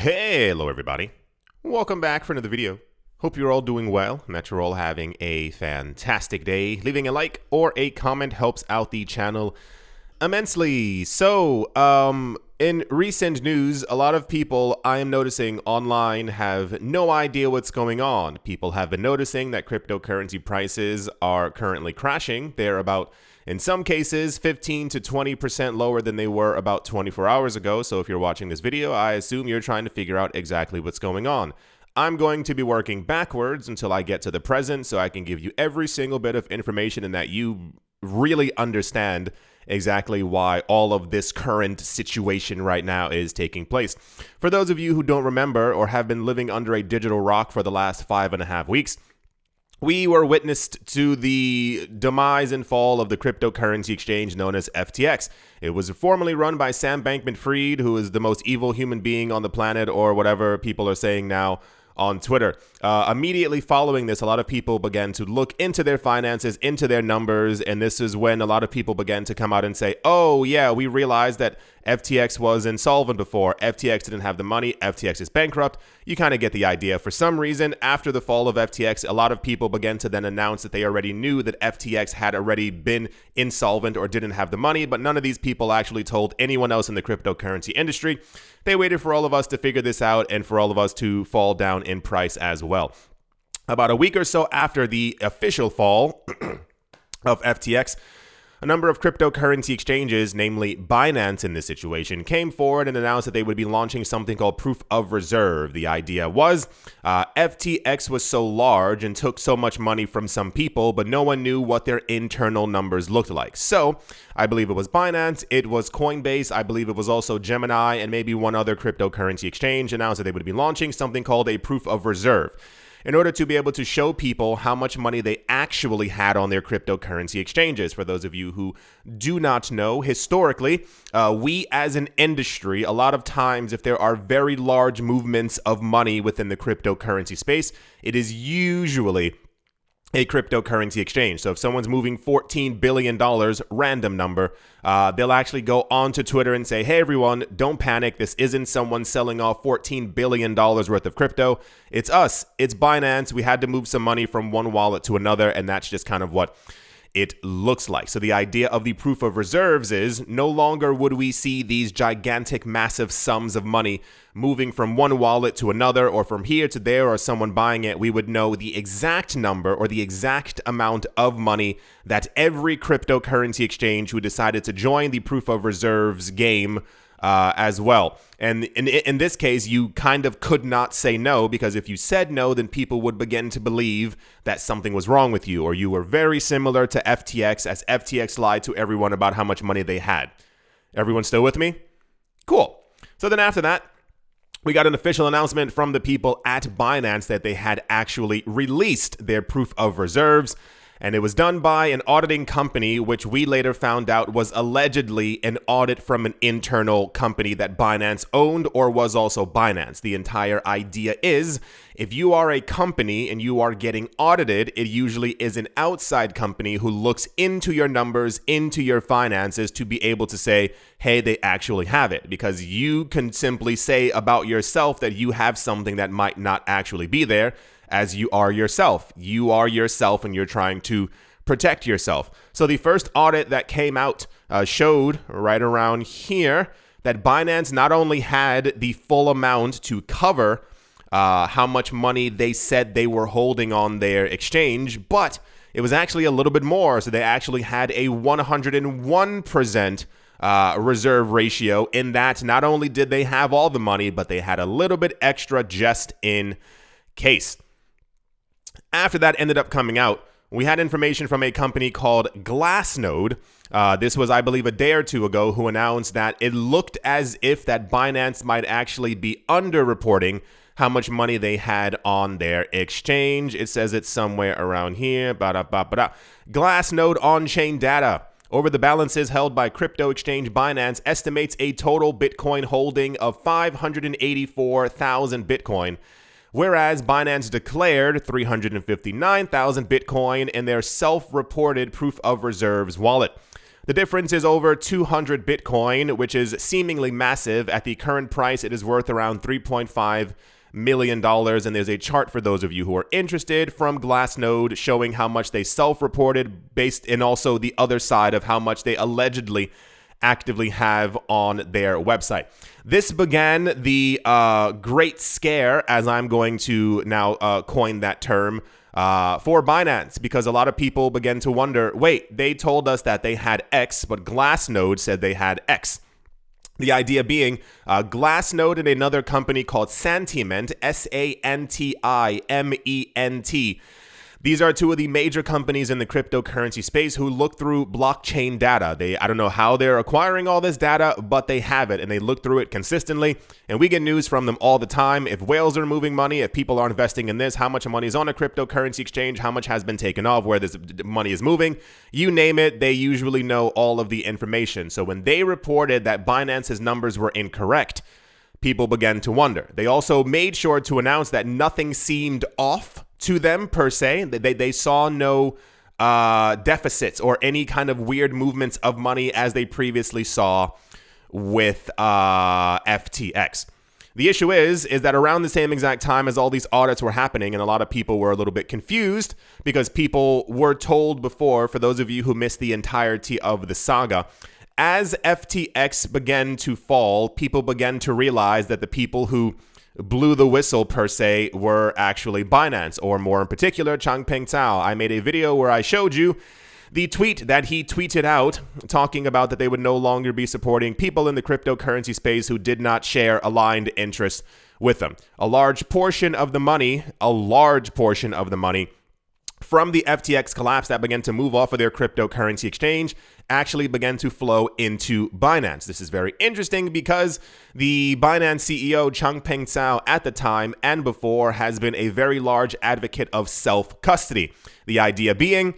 Hello everybody, welcome back for another video. Hope you're all doing well and that you're all having a fantastic day. Leaving a like or a comment helps out the channel immensely. So, in recent news, a lot of people I am noticing online have no idea what's going on. People have been noticing that cryptocurrency prices are currently crashing. They're about, in some cases, 15 to 20% lower than they were about 24 hours ago. So if you're watching this video, I assume you're trying to figure out exactly what's going on. I'm going to be working backwards until I get to the present so I can give you every single bit of information and that you really understand exactly why all of this current situation right now is taking place. For those of you who don't remember or have been living under a digital rock for the last 5.5 weeks, we were witness to the demise and fall of the cryptocurrency exchange known as FTX. It was formerly run by Sam Bankman-Fried, who is the most evil human being on the planet, or whatever people are saying now on Twitter. Immediately following this, a lot of people began to look into their finances, into their numbers, and this is when a lot of people began to come out and say, oh yeah, we realized that FTX was insolvent before. FTX didn't have the money. FTX is bankrupt. You kind of get the idea. For some reason, after the fall of FTX, a lot of people began to then announce that they already knew that FTX had already been insolvent or didn't have the money, but none of these people actually told anyone else in the cryptocurrency industry. They waited for all of us to figure this out and for all of us to fall down in price as well. About a week or so after the official fall of FTX, a number of cryptocurrency exchanges, namely Binance in this situation, came forward and announced that they would be launching something called proof of reserve. The idea was FTX was so large and took so much money from some people, but no one knew what their internal numbers looked like. So I believe it was Binance, it was Coinbase, I believe it was also Gemini, and maybe one other cryptocurrency exchange announced that they would be launching something called a proof of reserve, in order to be able to show people how much money they actually had on their cryptocurrency exchanges. For those of you who do not know, historically, we as an industry, a lot of times if there are very large movements of money within the cryptocurrency space, it is usually a cryptocurrency exchange. So if someone's moving $14 billion, random number, they'll actually go onto Twitter and say, hey, everyone, don't panic. This isn't someone selling off $14 billion worth of crypto. It's us. It's Binance. We had to move some money from one wallet to another, and that's just kind of what it looks like. So the idea of the proof of reserves is no longer would we see these gigantic, massive sums of money moving from one wallet to another or from here to there or someone buying it. We would know the exact number or the exact amount of money that every cryptocurrency exchange who decided to join the proof of reserves game as well. And in this case, you kind of could not say no, because if you said no, then people would begin to believe that something was wrong with you, or you were very similar to FTX, as FTX lied to everyone about how much money they had. Everyone still with me? Cool. So then after that, we got an official announcement from the people at Binance that they had actually released their proof of reserves. And it was done by an auditing company, which we later found out was allegedly an audit from an internal company that Binance owned or was also Binance. The entire idea is, if you are a company and you are getting audited, it usually is an outside company who looks into your numbers, into your finances to be able to say, hey, they actually have it. Because you can simply say about yourself that you have something that might not actually be there, as you are yourself. You are yourself and you're trying to protect yourself. So the first audit that came out showed right around here that Binance not only had the full amount to cover how much money they said they were holding on their exchange, but it was actually a little bit more. So they actually had a 101% reserve ratio, in that not only did they have all the money, but they had a little bit extra just in case. After that ended up coming out, we had information from a company called Glassnode. This was, I believe, a day or two ago, who announced that it looked as if that Binance might actually be underreporting how much money they had on their exchange. It says it's somewhere around here. Glassnode on-chain data over the balances held by crypto exchange Binance estimates a total Bitcoin holding of 584,000 Bitcoin, whereas Binance declared 359,000 Bitcoin in their self-reported proof of reserves wallet. The difference is over 200 Bitcoin, which is seemingly massive. At the current price, it is worth around $3.5 million. And there's a chart for those of you who are interested from Glassnode showing how much they self-reported based in also the other side of how much they allegedly actively have on their website. This began the great scare, as I'm going to now coin that term, for Binance, because a lot of people began to wonder, wait, they told us that they had X, but Glassnode said they had X. The idea being Glassnode and another company called Santiment, S-A-N-T-I-M-E-N-T. These are two of the major companies in the cryptocurrency space who look through blockchain data. I don't know how they're acquiring all this data, but they have it and they look through it consistently. And we get news from them all the time. If whales are moving money, if people are investing in this, how much money is on a cryptocurrency exchange, how much has been taken off, where this money is moving, you name it, they usually know all of the information. So when they reported that Binance's numbers were incorrect, people began to wonder. They also made sure to announce that nothing seemed off to them per se. They saw no deficits or any kind of weird movements of money as they previously saw with FTX. The issue is that around the same exact time as all these audits were happening, and a lot of people were a little bit confused because people were told before, for those of you who missed the entirety of the saga, as FTX began to fall, people began to realize that the people who blew the whistle per se were actually Binance, or more in particular, Changpeng Zhao. I made a video where I showed you the tweet that he tweeted out talking about that they would no longer be supporting people in the cryptocurrency space who did not share aligned interests with them. A large portion of the money from the FTX collapse that began to move off of their cryptocurrency exchange actually began to flow into Binance. This is very interesting because the Binance CEO, Changpeng Zhao, at the time and before has been a very large advocate of self-custody. The idea being,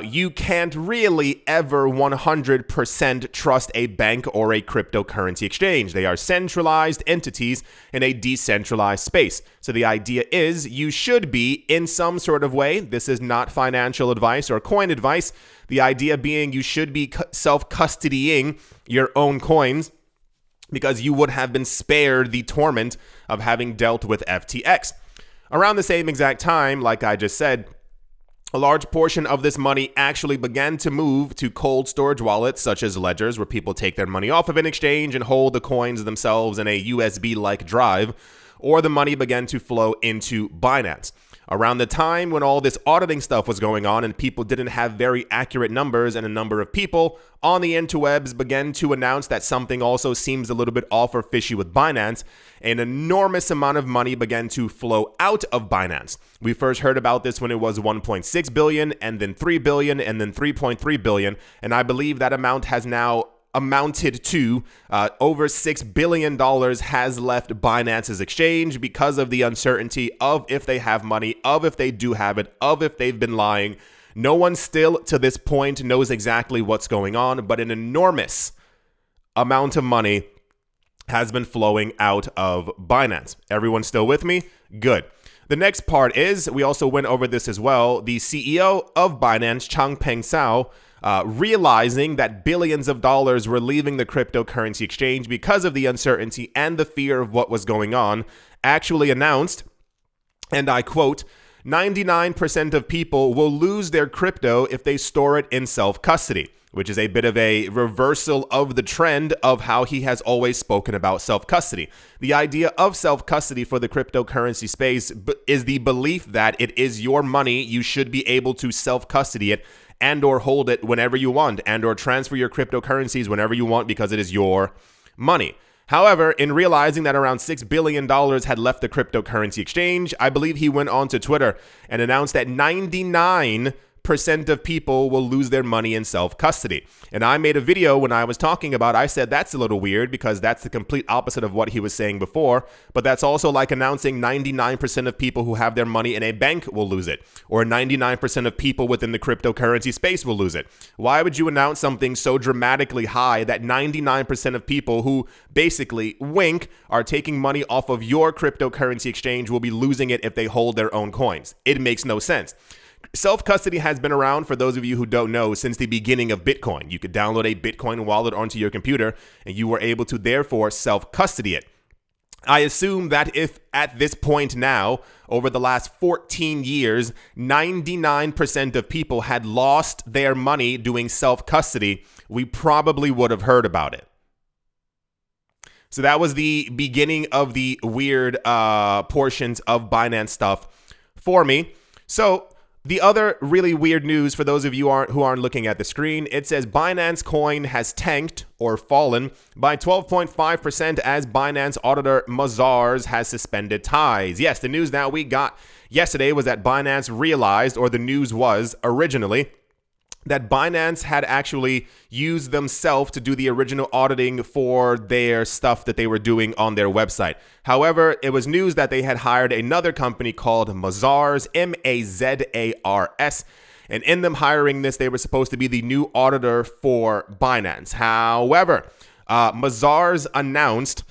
you can't really ever 100% trust a bank or a cryptocurrency exchange. They are centralized entities in a decentralized space. So the idea is you should be in some sort of way. This is not financial advice or coin advice. The idea being you should be self-custodying your own coins because you would have been spared the torment of having dealt with FTX. Around the same exact time, like I just said, a large portion of this money actually began to move to cold storage wallets such as ledgers, where people take their money off of an exchange and hold the coins themselves in a USB-like drive, or the money began to flow into Binance. Around the time when all this auditing stuff was going on and people didn't have very accurate numbers, and a number of people on the interwebs began to announce that something also seems a little bit off or fishy with Binance, an enormous amount of money began to flow out of Binance. We first heard about this when it was 1.6 billion, and then 3 billion, and then 3.3 billion, and I believe that amount has now amounted to over $6 billion has left Binance's exchange because of the uncertainty of if they have money, of if they do have it, of if they've been lying. No one still to this point knows exactly what's going on, but an enormous amount of money has been flowing out of Binance. Everyone still with me? Good. The next part is, we also went over this as well, the CEO of Binance, Changpeng Zhao, realizing that billions of dollars were leaving the cryptocurrency exchange because of the uncertainty and the fear of what was going on, actually announced, and I quote, 99% of people will lose their crypto if they store it in self-custody, which is a bit of a reversal of the trend of how he has always spoken about self-custody. The idea of self-custody for the cryptocurrency space is the belief that it is your money, you should be able to self-custody it and or hold it whenever you want, and or transfer your cryptocurrencies whenever you want because it is your money. However, in realizing that around $6 billion had left the cryptocurrency exchange, I believe he went on to Twitter and announced that 99% of people will lose their money in self-custody. And I made a video when I was talking about, I said that's a little weird because that's the complete opposite of what he was saying before. But that's also like announcing 99% of people who have their money in a bank will lose it, or 99% of people within the cryptocurrency space will lose it. Why would you announce something so dramatically high that 99% of people who basically are taking money off of your cryptocurrency exchange will be losing it if they hold their own coins? It makes no sense. Self-custody has been around, for those of you who don't know, since the beginning of Bitcoin. You could download a Bitcoin wallet onto your computer, and you were able to therefore self-custody it. I assume that if at this point now, over the last 14 years, 99% of people had lost their money doing self-custody, we probably would have heard about it. So that was the beginning of the weird portions of Binance stuff for me. So the other really weird news for those of you who aren't looking at the screen, it says Binance coin has tanked or fallen by 12.5% as Binance auditor Mazars has suspended ties. Yes, the news that we got yesterday was that Binance realized, or the news was originally, that Binance had actually used themselves to do the original auditing for their stuff that they were doing on their website. However, it was news that they had hired another company called Mazars, Mazars, and in them hiring this, they were supposed to be the new auditor for Binance. However, Mazars announced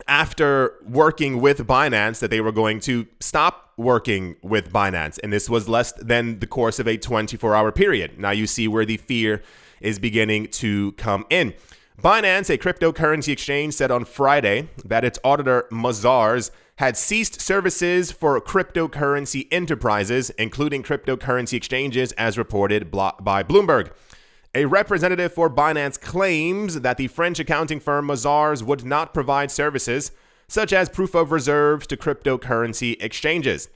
after working with Binance that they were going to stop working with Binance. And this was less than the course of a 24-hour period. Now you see where the fear is beginning to come in. Binance, a cryptocurrency exchange, said on Friday that its auditor Mazars had ceased services for cryptocurrency enterprises, including cryptocurrency exchanges, as reported by Bloomberg. A representative for Binance claims that the French accounting firm Mazars would not provide services such as proof of reserves to cryptocurrency exchanges.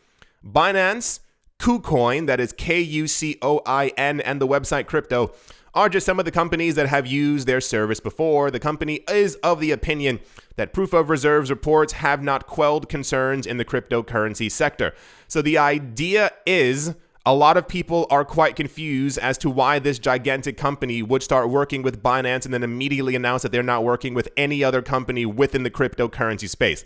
Binance, KuCoin, that is Kucoin, and the website Crypto are just some of the companies that have used their service before. The company is of the opinion that proof of reserves reports have not quelled concerns in the cryptocurrency sector. So the idea is, a lot of people are quite confused as to why this gigantic company would start working with Binance and then immediately announce that they're not working with any other company within the cryptocurrency space.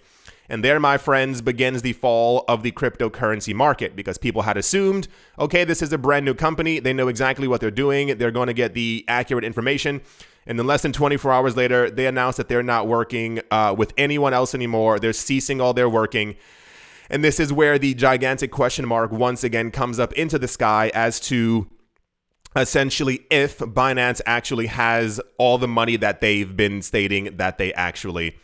And there, my friends, begins the fall of the cryptocurrency market, because people had assumed, okay, this is a brand new company. They know exactly what they're doing. They're going to get the accurate information. And then less than 24 hours later, they announced that they're not working with anyone else anymore. They're ceasing all their working. And this is where the gigantic question mark once again comes up into the sky as to essentially if Binance actually has all the money that they've been stating that they actually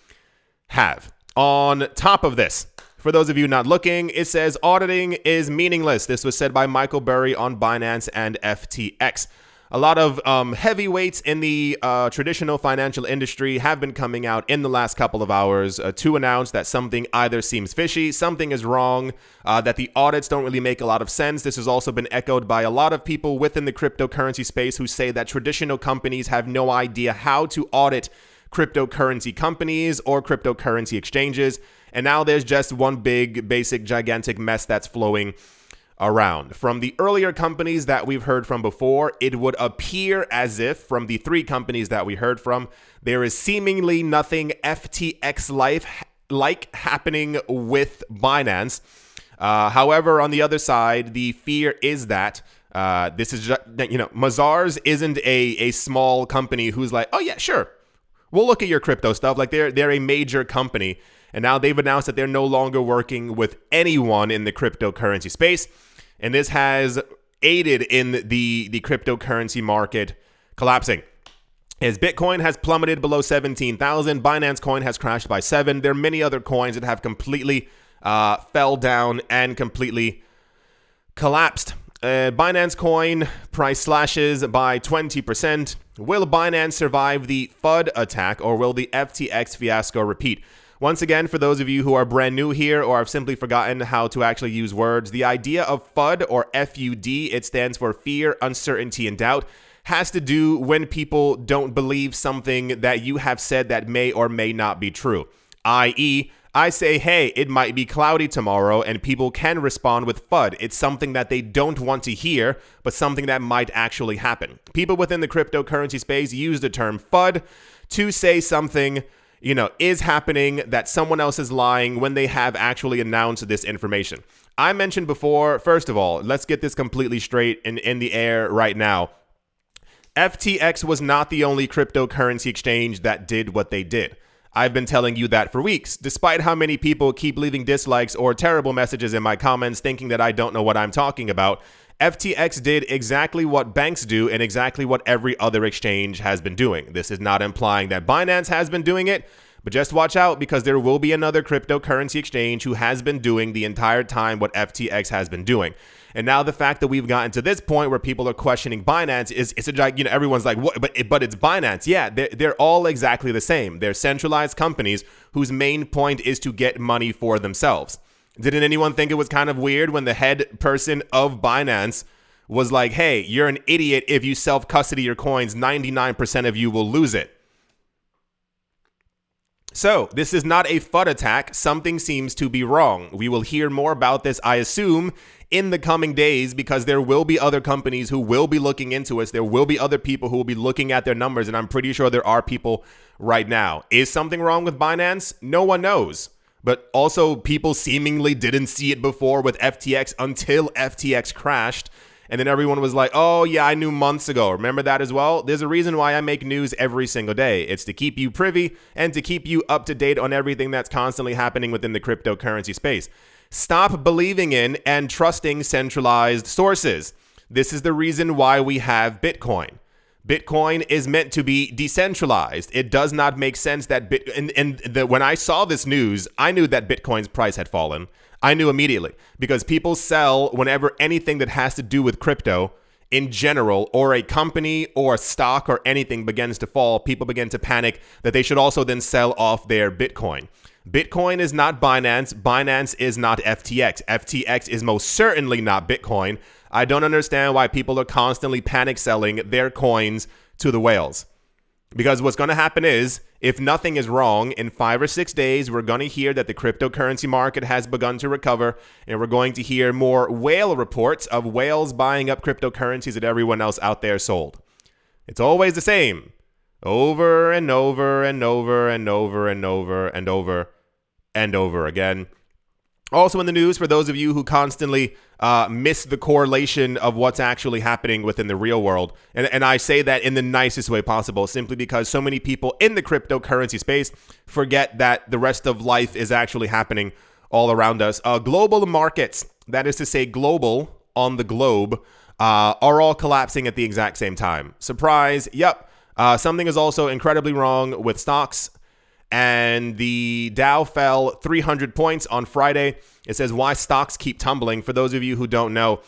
have. On top of this, for those of you not looking, it says auditing is meaningless. This was said by Michael Burry on Binance and FTX. A lot of heavyweights in the traditional financial industry have been coming out in the last couple of hours to announce that something either seems fishy, something is wrong, that the audits don't really make a lot of sense. This has also been echoed by a lot of people within the cryptocurrency space who say that traditional companies have no idea how to audit cryptocurrency companies or cryptocurrency exchanges. And now there's just one big, basic, gigantic mess that's flowing around. From the earlier companies that we've heard from before, it would appear as if from the three companies that we heard from, there is seemingly nothing FTX-like happening with Binance. However, on the other side, the fear is that this is just, Mazars isn't a small company who's like, oh yeah, sure, we'll look at your crypto stuff. Like they're a major company. And now they've announced that they're no longer working with anyone in the cryptocurrency space. And this has aided in the cryptocurrency market collapsing. As Bitcoin has plummeted below 17,000, Binance coin has crashed by 7. There are many other coins that have completely fell down and completely collapsed. Binance coin price slashes by 20%. Will Binance survive the FUD attack, or will the FTX fiasco repeat? Once again, for those of you who are brand new here or have simply forgotten how to actually use words, the idea of FUD, or FUD, it stands for fear, uncertainty, and doubt, has to do when people don't believe something that you have said that may or may not be true. I.e., I say, hey, it might be cloudy tomorrow, and people can respond with FUD. It's something that they don't want to hear, but something that might actually happen. People within the cryptocurrency space use the term FUD to say something is happening, that someone else is lying when they have actually announced this information. I mentioned before, first of all, let's get this completely straight in the air right now. FTX was not the only cryptocurrency exchange that did what they did. I've been telling you that for weeks, despite how many people keep leaving dislikes or terrible messages in my comments thinking that I don't know what I'm talking about. FTX did exactly what banks do and exactly what every other exchange has been doing. This is not implying that Binance has been doing it, but just watch out because there will be another cryptocurrency exchange who has been doing the entire time what FTX has been doing. And now the fact that we've gotten to this point where people are questioning Binance it's a everyone's like, what? But it's Binance. Yeah, they're all exactly the same. They're centralized companies whose main point is to get money for themselves. Didn't anyone think it was kind of weird when the head person of Binance was like, hey, you're an idiot if you self-custody your coins, 99% of you will lose it. So this is not a FUD attack. Something seems to be wrong. We will hear more about this, I assume, in the coming days because there will be other companies who will be looking into us. There will be other people who will be looking at their numbers, and I'm pretty sure there are people right now. Is something wrong with Binance? No one knows. But also people seemingly didn't see it before with FTX until FTX crashed. And then everyone was like, oh, yeah, I knew months ago. Remember that as well? There's a reason why I make news every single day. It's to keep you privy and to keep you up to date on everything that's constantly happening within the cryptocurrency space. Stop believing in and trusting centralized sources. This is the reason why we have Bitcoin. Bitcoin is meant to be decentralized. It does not make sense that when I saw this news, I knew that Bitcoin's price had fallen. I knew immediately because people sell whenever anything that has to do with crypto in general or a company or a stock or anything begins to fall, people begin to panic that they should also then sell off their Bitcoin. Bitcoin is not Binance. Binance is not FTX. FTX is most certainly not Bitcoin. I don't understand why people are constantly panic selling their coins to the whales. Because what's going to happen is, if nothing is wrong, in 5 or 6 days, we're going to hear that the cryptocurrency market has begun to recover, and we're going to hear more whale reports of whales buying up cryptocurrencies that everyone else out there sold. It's always the same. Over and over and over and over and over and over and over again. Also in the news, for those of you who constantly miss the correlation of what's actually happening within the real world, and I say that in the nicest way possible, simply because so many people in the cryptocurrency space forget that the rest of life is actually happening all around us. Global markets, that is to say global on the globe, are all collapsing at the exact same time. Surprise, yep. Something is also incredibly wrong with stocks. And the Dow fell 300 points on Friday. It says why stocks keep tumbling. For those of you who don't know,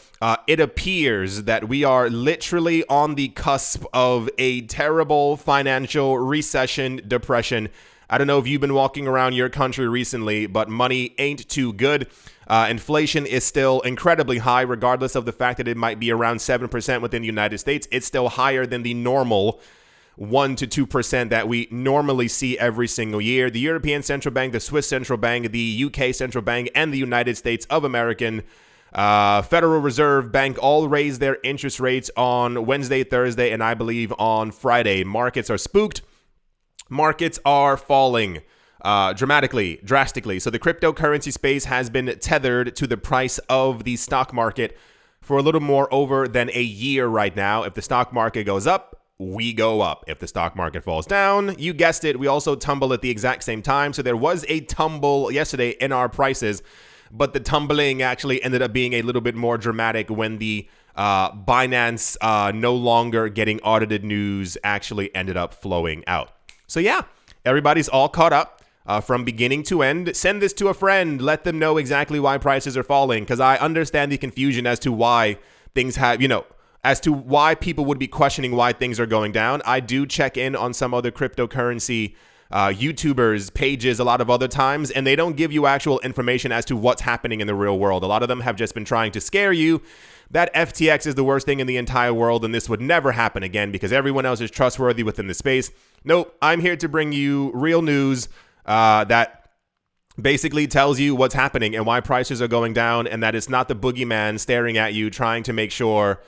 it appears that we are literally on the cusp of a terrible financial recession, depression. I don't know if you've been walking around your country recently, but money ain't too good. Inflation is still incredibly high, regardless of the fact that it might be around 7% within the United States. It's still higher than the normal 1 to 2% that we normally see every single year. The European Central Bank, the Swiss Central Bank, the UK Central Bank, and the United States of American Federal Reserve Bank all raised their interest rates on Wednesday, Thursday, and I believe on Friday. Markets are spooked. Markets are falling drastically. So the cryptocurrency space has been tethered to the price of the stock market for a little more over than a year right now. If the stock market goes up, we go up. If the stock market falls down, you guessed it, we also tumble at the exact same time. So there was a tumble yesterday in our prices, but the tumbling actually ended up being a little bit more dramatic when the Binance no longer getting audited news actually ended up flowing out. So yeah, everybody's all caught up from beginning to end. Send this to a friend. Let them know exactly why prices are falling, because I understand the confusion as to why things have, as to why people would be questioning why things are going down. I do check in on some other cryptocurrency YouTubers pages a lot of other times, and they don't give you actual information as to what's happening in the real world. A lot of them have just been trying to scare you that FTX is the worst thing in the entire world and this would never happen again because everyone else is trustworthy within the space. Nope, I'm here to bring you real news that basically tells you what's happening and why prices are going down, and that it's not the boogeyman staring at you trying to make sure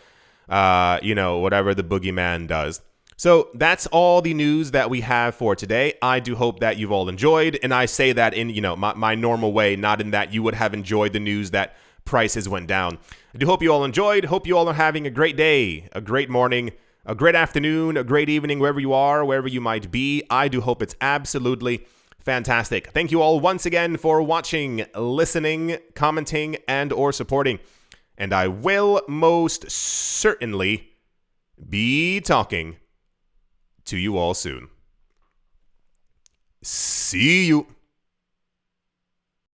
whatever the boogeyman does. So that's all the news that we have for today. I do hope that you've all enjoyed. And I say that in, my normal way, not in that you would have enjoyed the news that prices went down. I do hope you all enjoyed. Hope you all are having a great day, a great morning, a great afternoon, a great evening, wherever you are, wherever you might be. I do hope it's absolutely Fantastic. Thank you all once again for watching, listening, commenting, and or supporting. And I will most certainly be talking to you all soon. See you.